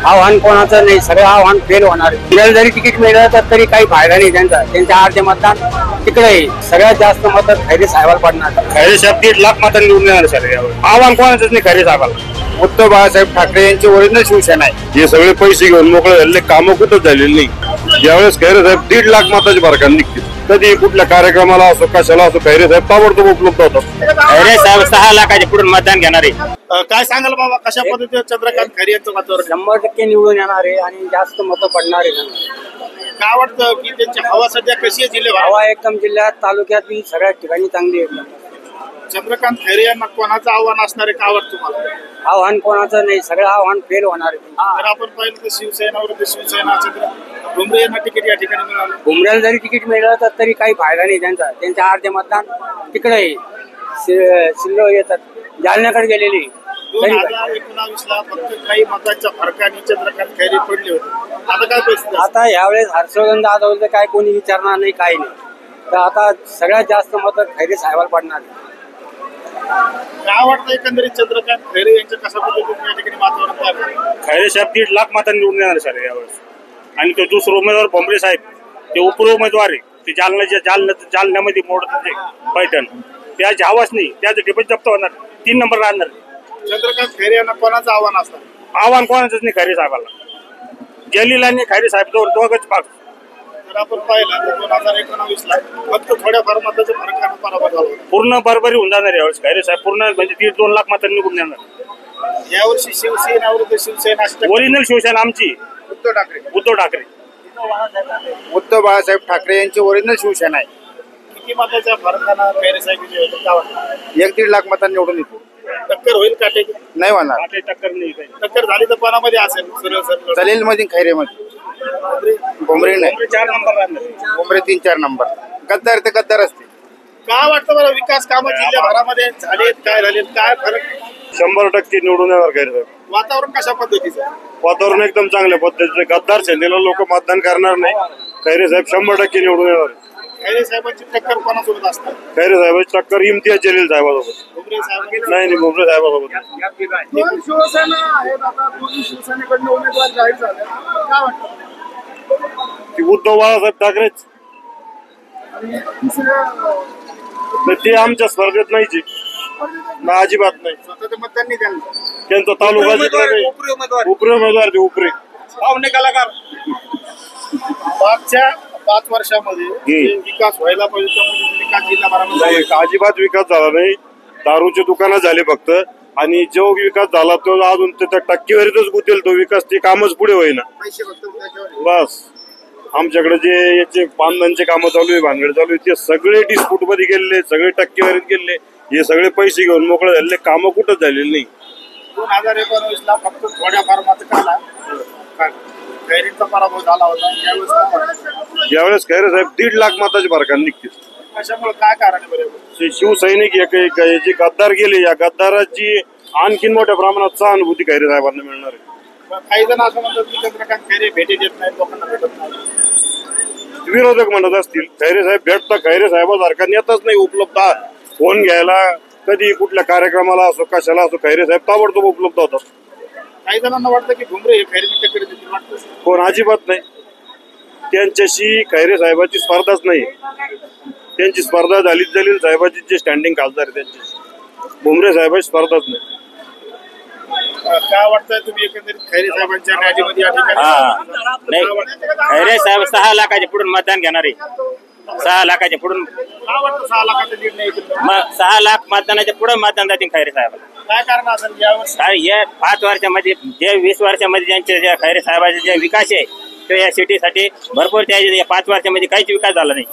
आव्हान कोणाचं नाही, सगळं आव्हान फेल होणार. आपल्याला जरी तिकीट मिळालं तर तरी काही फायदा नाही त्यांच्या अर्धे मतदान तिकडे आहे. सगळ्यात जास्त मत खैरे साहेबाला पडणार. खैरे साहेब 1.5 लाख मतांनी निवडून येणार सर. आव्हान कोणाचंच नाही खैरे साहेबाला. उद्धव बाळासाहेब ठाकरे यांची ओरिजिनल शिवसेना आहे. हे सगळे पैसे घेऊन मोकळे झालेले कामं कुठं झालेली नाही. यावेळेस खैरे साहेब 1.5 लाख मताची भरकान निघतील. कधी कुठल्या कार्यक्रमाला असो कशाला असो खैरे साहेब ताबडतोब उपलब्ध होतात. खैरे साहेब 6 लाखाच्या पुढे मतदान घेणार आहे. काय सांगाल बाबा, कशा पद्धतीने चंद्रकांत खैरे यांचं वातावरण 100% निवडून येणार आहे आणि जास्त मतं पडणार आहे. काय वाटतं की त्यांची हवा सध्या कशी आहे जिल्ह्यात? हवा एकदम जिल्ह्यात तालुक्यात सगळ्या ठिकाणी चांगली आहे. चंद्रकांत खैरे यांना कोणाचं आव्हान असणार आहे, काय वाटतं तुम्हाला? आव्हान कोणाचं नाही, सगळं आव्हान फेल होणार आहे. जर आपण पाहिलं तर शिवसेना शिवसेना भुमरे यांना तिकीट या ठिकाणी मिळालं. घुमऱ्याला जरी तिकीट मिळालं तर तरी काही फायदा नाही त्यांच्या अर्धे मतदान तिकडे आहे. शिल्लक येतात जालन्याकडे गेलेली. 2019 ला फक्त काही मतांच्या फरकाने चंद्रकांत खैरे पडले होते. आता काय परिस्थिती? आता यावेळेस हर्षवर्धन जाधव काय कोणी विचारणार नाही, काही नाही. तर आता सगळ्यात जास्त मतं खैरे साहेबाला पडणार. काय वाटतं एकंदरीत चंद्रकांत खैरे यांच्या कशा पद्धतीने या ठिकाणी वातावरण तयार झालं? खैरे साहेब 1.5 लाख मतांनी निवडून येणार सर यावेळेस. आणि तो दुसरा उमेदवार भुमरे साहेब ते उमेदवार आहे. ते जालन्यामध्ये मोडत ते पैठण त्याची हवाच नाही. त्याचं टिपच जप्त होणार. 3 नंबर राहणार. चंद्रकांत खैरे यांना कोणाचं आव्हान असणार? आव्हान कोणाचंच नाही खैरे साहेबाला. जलील आणि खैरे साहेब दोघच भाग. जर आपण पाहिलं तर 2019 ला फक्त थोड्याफार मताच्या फरकाने पराभव झाला होता. पूर्ण बरोबरी होऊन जाणार यावेळेस. खैरे साहेब पूर्ण म्हणजे 1.5-2 लाख मतांनी निवडून येणार. यावर्षी शिवसेना विरुद्ध शिवसेना ओरिजिनल शिवसेना आमची उद्धव ठाकरे. उद्धव बाळासाहेब ठाकरे यांची ओरिजिनल शिवसेना आहे. किती मताच्या फरकानं खैरे साहेब विजय होतील काय वाटतं? 1-1.5 लाख मतांनी निवडून येतो. टक्कर होईल का? नाही होणार. टक्कर नाही काही. टक्कर झाली तर कोणामध्ये असेल? जलील मध्ये खैरे मध्ये भुमरे नाही. 4 नंबर राहणार. भुमरे 3-4 नंबर. गद्दार ते गद्दार असते. काय वाटतं मला, विकास कामं जिल्ह्याभरामध्ये झालेत, काय झालेत, काय फरक? 100% निवडून येणार खैरे साहेब. वातावरण कशा पद्धतीचं? वातावरण एकदम चांगल्या पद्धतीचं. गद्दार सेनेला लोक मतदान करणार नाही. खैरे साहेब 100% निवडून येणार. खैरे साहेबांची टक्कर कोणासोबत असतात? खैरे साहेबांची टक्कर इम्तियाज जलील साहेबासोबत. भुमरे साहेब नाही भुमरे साहेबासोबत. दोन शिवसेना आहेत, आता दोन्ही शिवसेनेकडनं उमेदवार जाहीर झाले. काय वाटतं? ती उद्धव बाळासाहेब ठाकरेच. तर ते आमच्या स्पर्धेत नाहीचे ना, अजिबात नाही. स्वतःचं मतदान नाही त्यांना. त्यांचा तालुका जिंकला नाही. उपरे उमेदवार ते उपरे पाहुणे कलाकार. मागच्या 5 वर्षामध्ये जे विकास व्हायला पाहिजे तो विकास जिल्ह्याभरामध्ये नाही, अजिबात विकास झाला नाही. दारूचे दुकानं झाले फक्त. आणि जो विकास झाला तो अजून त्याच्या टक्केवारीतच गुंतेल तो विकास. ते कामच पुढे होईना. पैसे फक्त त्याच्यावर. बस आमच्याकडे जे याचे बांधणीचे कामं चालू आहे, भानगड चालू आहे, ते सगळे डिस्प्यूट मध्ये गेले, सगळे टक्केवारीत गेले. हे सगळे पैसे घेऊन मोकळे झालेले कामं कुठंच झालेले नाही. 2019 ला फक्त थोड्याफार मताला खैरेंचा पराभव झाला होता. यावेळेस खैरे साहेब 1.5 लाख मताची भरकान निघतील. कशामुळे, काय कारण आहे? बरोबर, शिवसैनिक जे गद्दार गेले, या गद्दाराची आणखीन मोठ्या प्रमाणात सहानुभूती खैरे साहेबांना मिळणार आहे. काही जण असं म्हणतात की चंद्रकांत खैरे भेटी देत नाही, लोकांना भेटत नाही. विरोधक म्हणत असतील खैरे साहेब भेटता. खैरे साहेबासारखा नेताच नाही उपलब्ध. फोन घ्यायला कधी कुठल्या कार्यक्रमाला असो कशाला असो खैरे साहेब ताबडतोब उपलब्ध होतात. काही जणांना वाटतं की भुमरे हे खैरेची टक्कर देतील, वाटतं? कोण अजिबात नाही. त्यांच्याशी खैरे साहेबाची स्पर्धाच नाही. त्यांची स्पर्धा झाली जलील साहेबाची, जे स्टँडिंग खासदार आहे त्यांची. भुमरे साहेबाची स्पर्धाच नाही. काय वाटतंय तुम्ही एकंदरीत खैरे साहेबांच्या रॅलीमध्ये या ठिकाणी? नाही, खैरे साहेब 6 लाखाच्या पुढून मतदान घेणार आहे. 6 लाखाच्या पुढून. काय वाटतं 6 लाखाचा निर्णय येतील? 6 लाख मतदानाच्या पुढे मतदान जातील खैरे साहेबाला. काय कारण असेल यावर्षी? काय या 5 वर्षामध्ये जे 20 वर्षामध्ये ज्यांचे जे खैरे साहेबाचे जे विकास आहे तो या सिटीसाठी भरपूर. त्या 5 वर्षामध्ये काहीच विकास झाला नाही.